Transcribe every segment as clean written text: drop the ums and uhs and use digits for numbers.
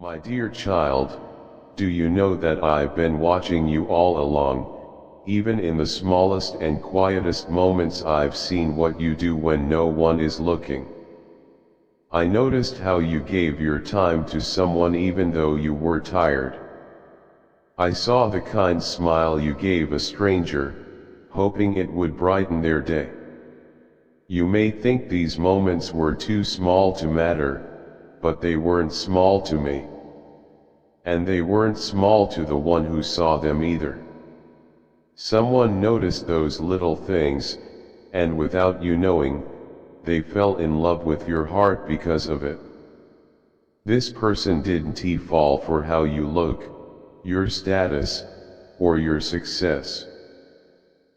My dear child, do you know that I've been watching you all along? Even in the smallest and quietest moments I've seen what you do when no one is looking. I noticed how you gave your time to someone even though you were tired. I saw the kind smile you gave a stranger, hoping it would brighten their day. You may think these moments were too small to matter, but they weren't small to me. And they weren't small to the one who saw them either. Someone noticed those little things, and without you knowing, they fell in love with your heart because of it. This person didn't fall for how you look, your status, or your success.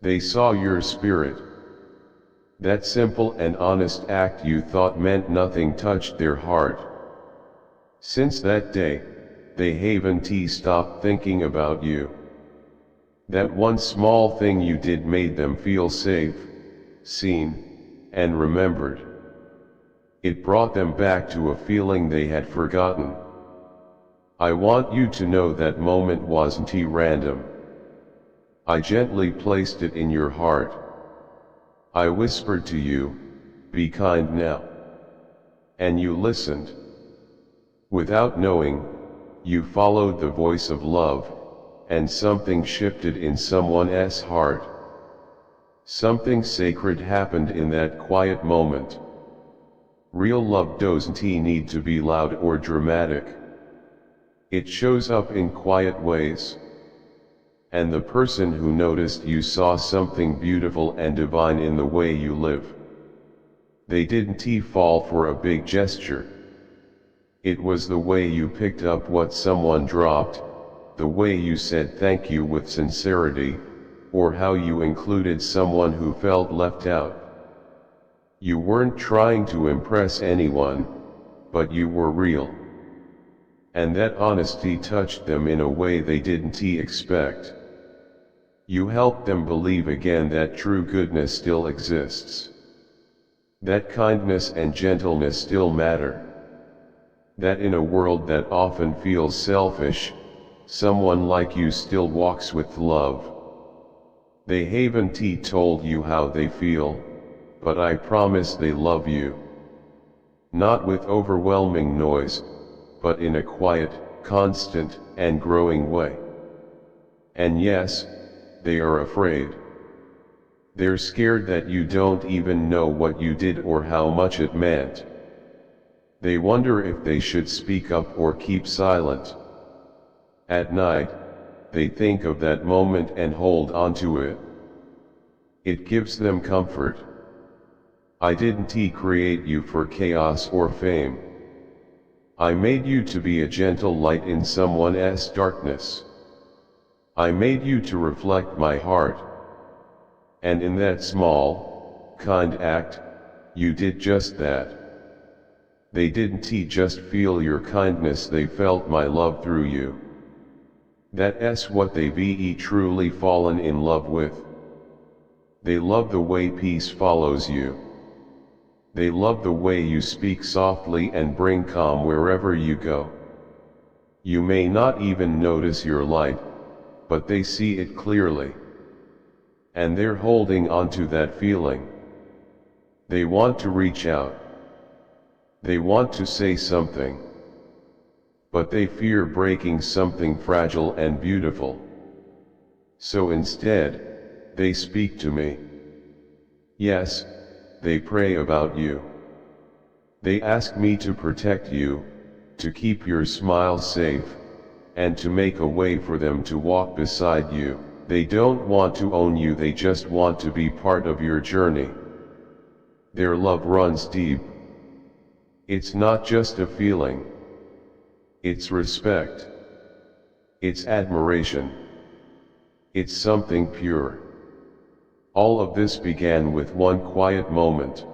They saw your spirit. That simple and honest act you thought meant nothing touched their heart. Since that day, they haven't stopped thinking about you. That one small thing you did made them feel safe, seen, and remembered. It brought them back to a feeling they had forgotten. I want you to know that moment wasn't random. I gently placed it in your heart. I whispered to you, "Be kind now." And you listened. Without knowing, you followed the voice of love, and something shifted in someone's heart. Something sacred happened in that quiet moment. Real love doesn't need to be loud or dramatic. It shows up in quiet ways. And the person who noticed you saw something beautiful and divine in the way you live. They didn't fall for a big gesture. It was the way you picked up what someone dropped, the way you said thank you with sincerity, or how you included someone who felt left out. You weren't trying to impress anyone, but you were real. And that honesty touched them in a way they didn't expect. You helped them believe again that true goodness still exists. That kindness and gentleness still matter. That in a world that often feels selfish, someone like you still walks with love. They haven't told you how they feel, but I promise they love you. Not with overwhelming noise, but in a quiet, constant, and growing way. And yes, they are afraid. They're scared that you don't even know what you did or how much it meant. They wonder if they should speak up or keep silent. At night, they think of that moment and hold on to it. It gives them comfort. I didn't create you for chaos or fame. I made you to be a gentle light in someone's darkness. I made you to reflect my heart. And in that small, kind act, you did just that. They didn't just feel your kindness, they felt my love through you. That's what they've truly fallen in love with. They love the way peace follows you. They love the way you speak softly and bring calm wherever you go. You may not even notice your light, but they see it clearly. And they're holding on to that feeling. They want to reach out. They want to say something. But they fear breaking something fragile and beautiful. So instead, they speak to me. Yes, they pray about you. They ask me to protect you, to keep your smile safe, and to make a way for them to walk beside you. They don't want to own you, they just want to be part of your journey. Their love runs deep. It's not just a feeling. It's respect. It's admiration. It's something pure. All of this began with one quiet moment.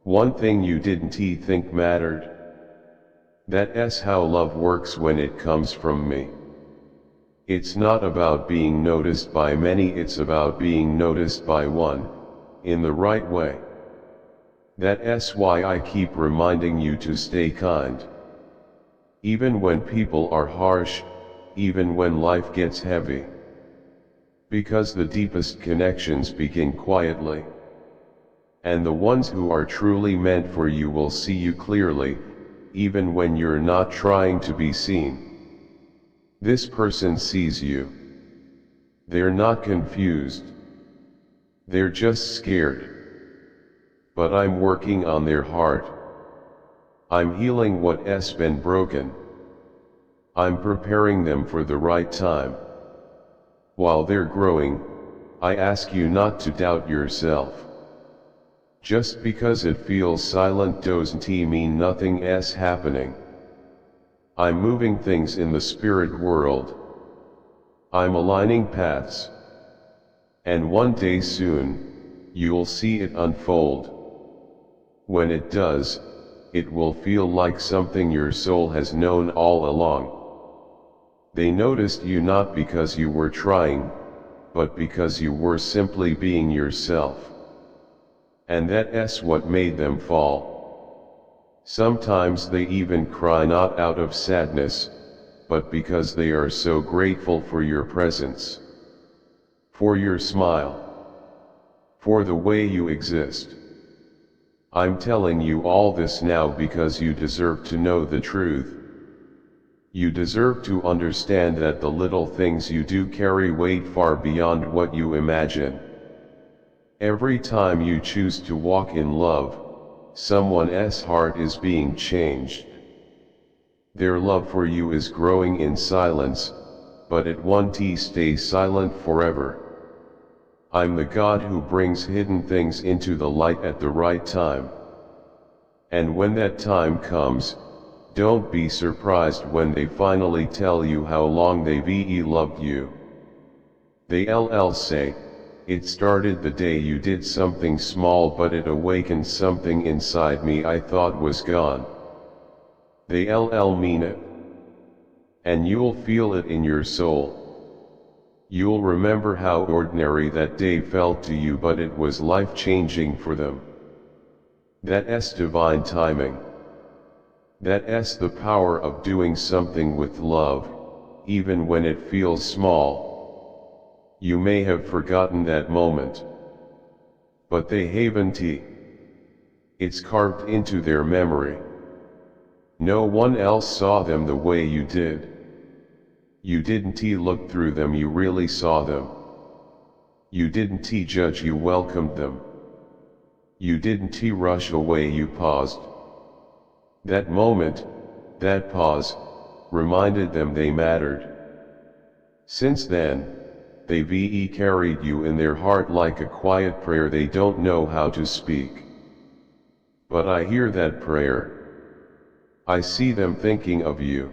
One thing you didn't think mattered. That's how love works when it comes from me. It's not about being noticed by many, it's about being noticed by one, in the right way. That's why I keep reminding you to stay kind. even when people are harsh, even when life gets heavy. Because the deepest connections begin quietly. And the ones who are truly meant for you will see you clearly, even when you're not trying to be seen. This person sees you. They're not confused. They're just scared. But I'm working on their heart. I'm healing what's been broken. I'm preparing them for the right time. While they're growing, I ask you not to doubt yourself. Just because it feels silent doesn't mean nothing's happening. I'm moving things in the spirit world. I'm aligning paths. And one day soon, you'll see it unfold. When it does, it will feel like something your soul has known all along. They noticed you not because you were trying, but because you were simply being yourself. And that's what made them fall. Sometimes they even cry not out of sadness, but because they are so grateful for your presence. For your smile. For the way you exist. I'm telling you all this now because you deserve to know the truth. You deserve to understand that the little things you do carry weight far beyond what you imagine. Every time you choose to walk in love, someone's heart is being changed. Their love for you is growing in silence, but it won't stay silent forever. I'm the God who brings hidden things into the light at the right time. And when that time comes, don't be surprised when they finally tell you how long they've loved you. They'll say, it started the day you did something small, but it awakened something inside me I thought was gone. They'll mean it. And you'll feel it in your soul. You'll remember how ordinary that day felt to you, but it was life-changing for them. That's divine timing. That's the power of doing something with love, even when it feels small. You may have forgotten that moment. But they haven't. It's carved into their memory. No one else saw them the way you did. You didn't look through them, you really saw them. You didn't judge, you welcomed them. You didn't rush away, you paused. That moment, that pause, reminded them they mattered. Since then, they've carried you in their heart like a quiet prayer they don't know how to speak. But I hear that prayer. I see them thinking of you.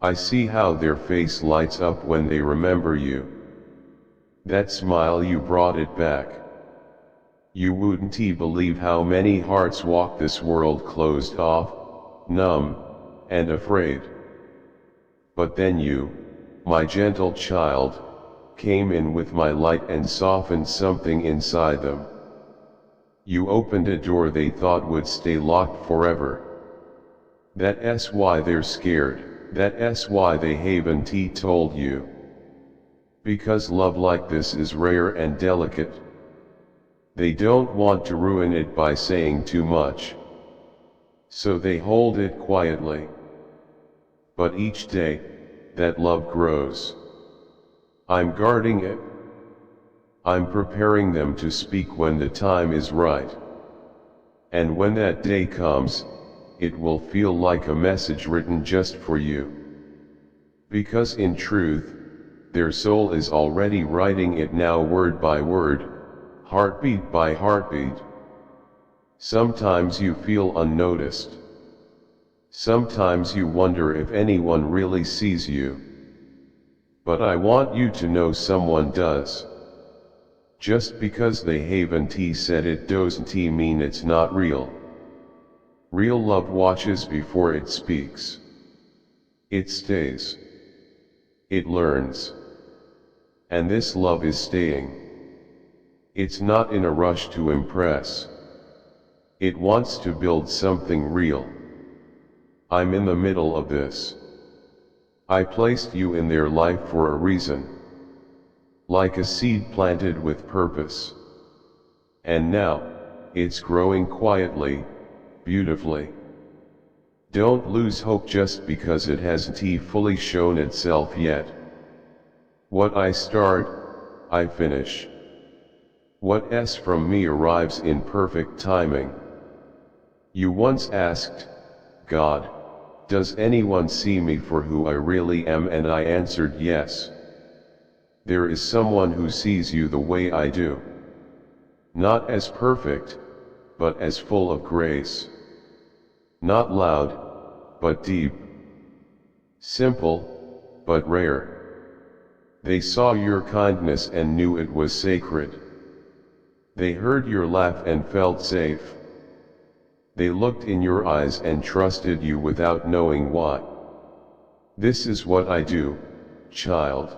I see how their face lights up when they remember you. That smile, you brought it back. You wouldn't believe how many hearts walk this world closed off, numb, and afraid. But then you, my gentle child, came in with my light and softened something inside them. You opened a door they thought would stay locked forever. That's why they're scared. That's why they haven't told you. Because love like this is rare and delicate. They don't want to ruin it by saying too much. So they hold it quietly. But each day, that love grows. I'm guarding it. I'm preparing them to speak when the time is right. And when that day comes, it will feel like a message written just for you. Because in truth, their soul is already writing it now, word by word, heartbeat by heartbeat. Sometimes you feel unnoticed. Sometimes you wonder if anyone really sees you. But I want you to know someone does. Just because they haven't said it doesn't mean it's not real. Real love watches before it speaks. It stays. It learns. And this love is staying. It's not in a rush to impress. It wants to build something real. I'm in the middle of this. I placed you in their life for a reason. Like a seed planted with purpose. And now, it's growing quietly, beautifully. Don't lose hope just because it hasn't fully shown itself yet. What I start, I finish. What's from me arrives in perfect timing. You once asked, God, does anyone see me for who I really am? And I answered yes. There is someone who sees you the way I do. Not as perfect, but as full of grace. Not loud, but deep. Simple, but rare. They saw your kindness and knew it was sacred. They heard your laugh and felt safe. They looked in your eyes and trusted you without knowing why. This is what I do, child.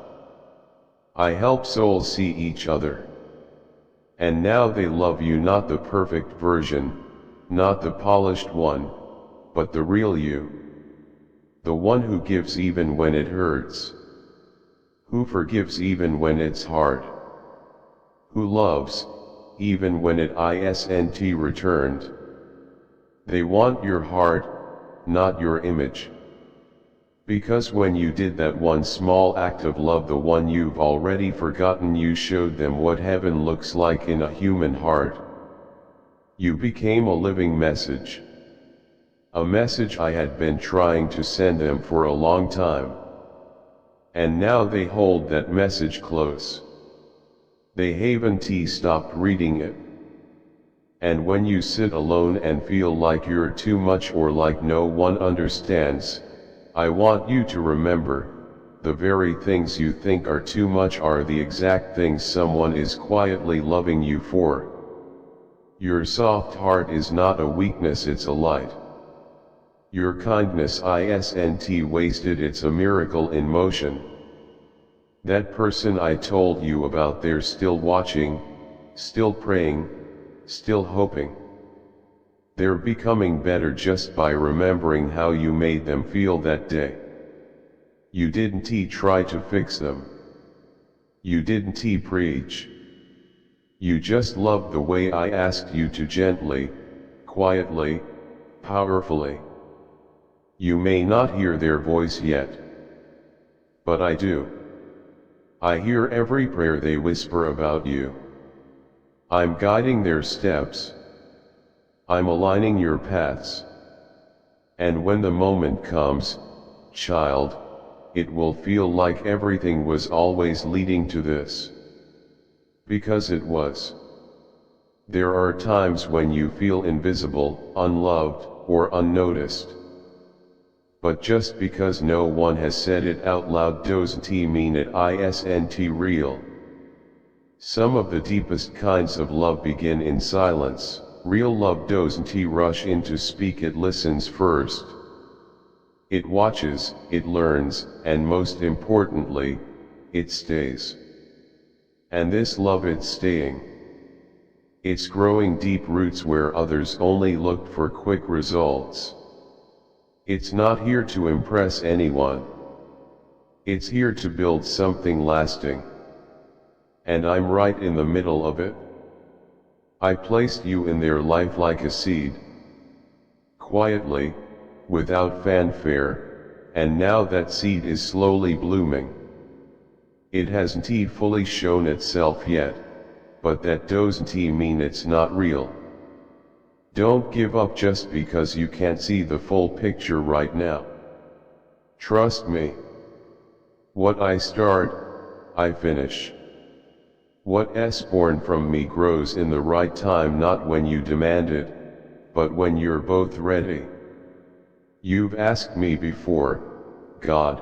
I help souls see each other. And now they love you, not the perfect version, not the polished one, but the real you. The one who gives even when it hurts. Who forgives even when it's hard. Who loves, even when it isn't returned. They want your heart, not your image. Because when you did that one small act of love, the one you've already forgotten, you showed them what heaven looks like in a human heart. You became a living message. A message I had been trying to send them for a long time. And now they hold that message close. They haven't stopped reading it. And when you sit alone and feel like you're too much or like no one understands, I want you to remember, the very things you think are too much are the exact things someone is quietly loving you for. Your soft heart is not a weakness, it's a light. Your kindness isn't wasted, it's a miracle in motion. That person I told you about, they're still watching, still praying, still hoping. They're becoming better just by remembering how you made them feel that day. You didn't try to fix them. You didn't preach. You just loved the way I asked you to, gently, quietly, powerfully. You may not hear their voice yet. But I do. I hear every prayer they whisper about you. I'm guiding their steps. I'm aligning your paths. And when the moment comes, child, it will feel like everything was always leading to this. Because it was. There are times when you feel invisible, unloved, or unnoticed. But just because no one has said it out loud doesn't mean it isn't real. Some of the deepest kinds of love begin in silence. Real love doesn't rush in to speak, it listens first. It watches, it learns, and most importantly, it stays. And this love, it's staying. It's growing deep roots where others only looked for quick results. It's not here to impress anyone. It's here to build something lasting. And I'm right in the middle of it. I placed you in their life like a seed. Quietly, without fanfare, and now that seed is slowly blooming. It hasn't fully shown itself yet, but that doesn't mean it's not real. Don't give up just because you can't see the full picture right now. Trust me. What I start, I finish. What's born from me grows in the right time, not when you demand it, but when you're both ready. You've asked me before, God,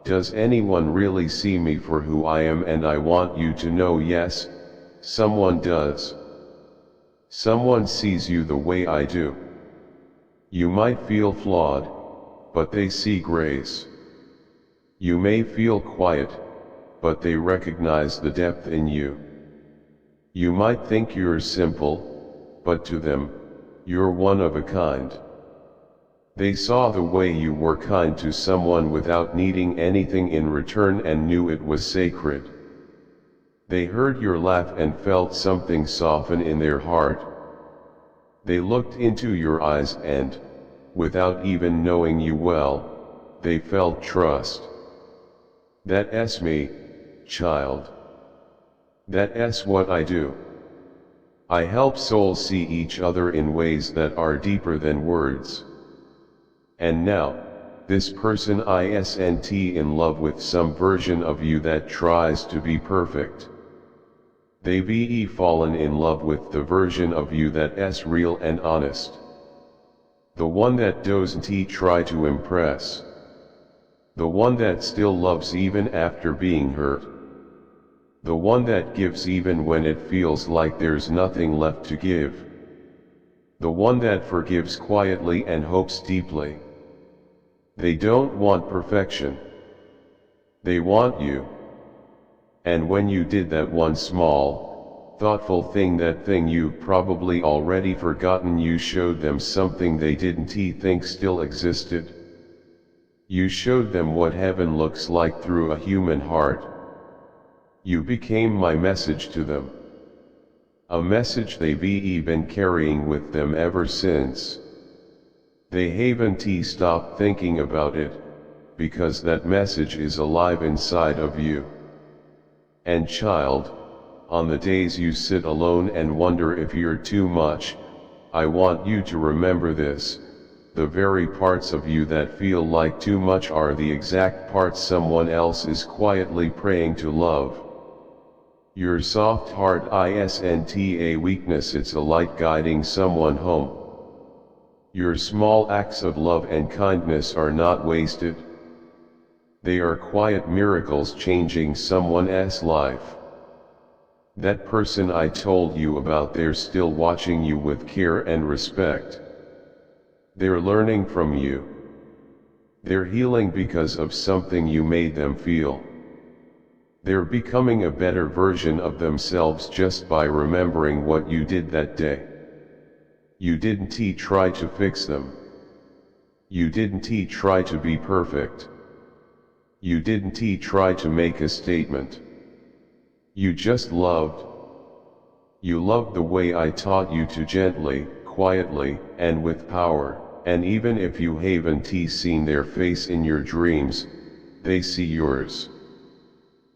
does anyone really see me for who I am? And I want you to know, yes, someone does. Someone sees you the way I do. You might feel flawed, but they see grace. You may feel quiet, but they recognize the depth in you. You might think you're simple, but to them, you're one of a kind. They saw the way you were kind to someone without needing anything in return and knew it was sacred. They heard your laugh and felt something soften in their heart. They looked into your eyes and, without even knowing you well, they felt trust. That's me, child. That's what I do. I help souls see each other in ways that are deeper than words. And now, this person isn't in love with some version of you that tries to be perfect. They've fallen in love with the version of you that's real and honest. The one that doesn't try to impress. The one that still loves even after being hurt. The one that gives even when it feels like there's nothing left to give. The one that forgives quietly and hopes deeply. They don't want perfection. They want you. And when you did that one small, thoughtful thing, that thing you've probably already forgotten, you showed them something they didn't think still existed. You showed them what heaven looks like through a human heart. You became my message to them. A message they've been carrying with them ever since. They haven't stopped thinking about it, because that message is alive inside of you. And child, on the days you sit alone and wonder if you're too much, I want you to remember this: the very parts of you that feel like too much are the exact parts someone else is quietly praying to love. Your soft heart isn't a weakness, it's a light guiding someone home. Your small acts of love and kindness are not wasted. They are quiet miracles changing someone's life. That person I told you about, they're still watching you with care and respect. They're learning from you. They're healing because of something you made them feel. They're becoming a better version of themselves just by remembering what you did that day. You didn't try to fix them. You didn't try to be perfect. You didn't try to make a statement. You just loved. You loved the way I taught you to, gently, quietly, and with power. And even if you haven't seen their face in your dreams, they see yours.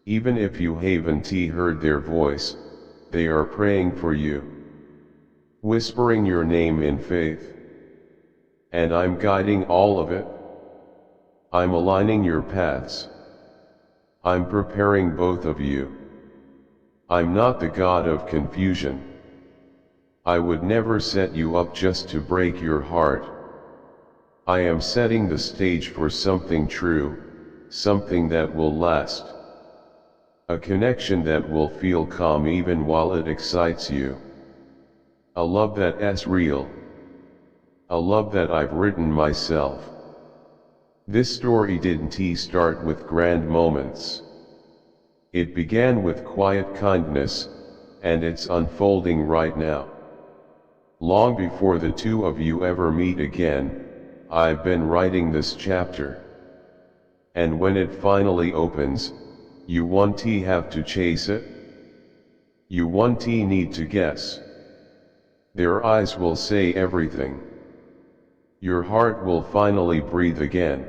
Even if you haven't heard their voice, they are praying for you, whispering your name in faith. And I'm guiding all of it. I'm aligning your paths. I'm preparing both of you. I'm not the God of confusion. I would never set you up just to break your heart. I am setting the stage for something true, something that will last. A connection that will feel calm even while it excites you. A love that's real. A love that I've written myself. This story didn't start with grand moments. It began with quiet kindness, and it's unfolding right now. Long before the two of you ever meet again, I've been writing this chapter. And when it finally opens, you won't have to chase it. You won't need to guess. Their eyes will say everything. Your heart will finally breathe again.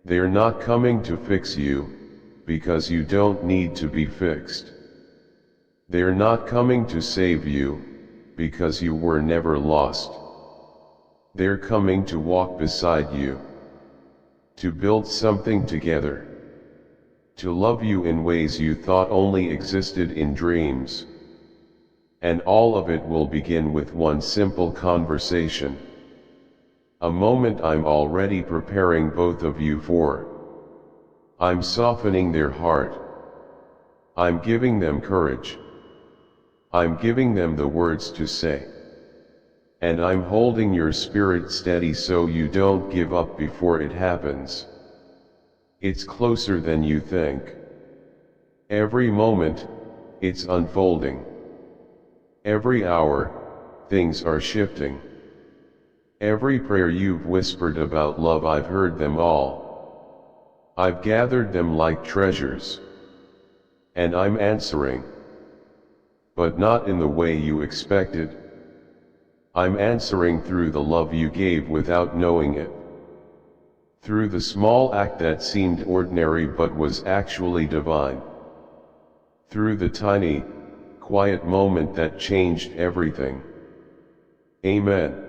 They're not coming to fix you, because you don't need to be fixed. They're not coming to save you, because you were never lost. They're coming to walk beside you. To build something together. To love you in ways you thought only existed in dreams. And all of it will begin with one simple conversation. A moment I'm already preparing both of you for. I'm softening their heart. I'm giving them courage. I'm giving them the words to say. And I'm holding your spirit steady so you don't give up before it happens. It's closer than you think. Every moment, it's unfolding. Every hour, things are shifting. Every prayer you've whispered about love, I've heard them all. I've gathered them like treasures. And I'm answering. But not in the way you expected. I'm answering through the love you gave without knowing it. Through the small act that seemed ordinary but was actually divine. Through the tiny, quiet moment that changed everything. Amen.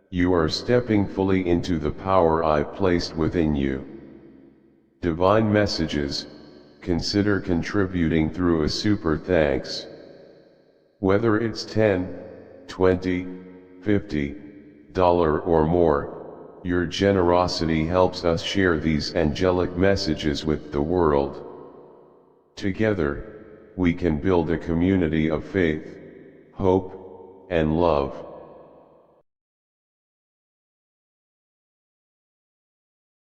You are stepping fully into the power I've placed within you. Divine messages, consider contributing through a super thanks. Whether it's $10, $20, $50 or more, your generosity helps us share these angelic messages with the world. Together, we can build a community of faith, hope, and love.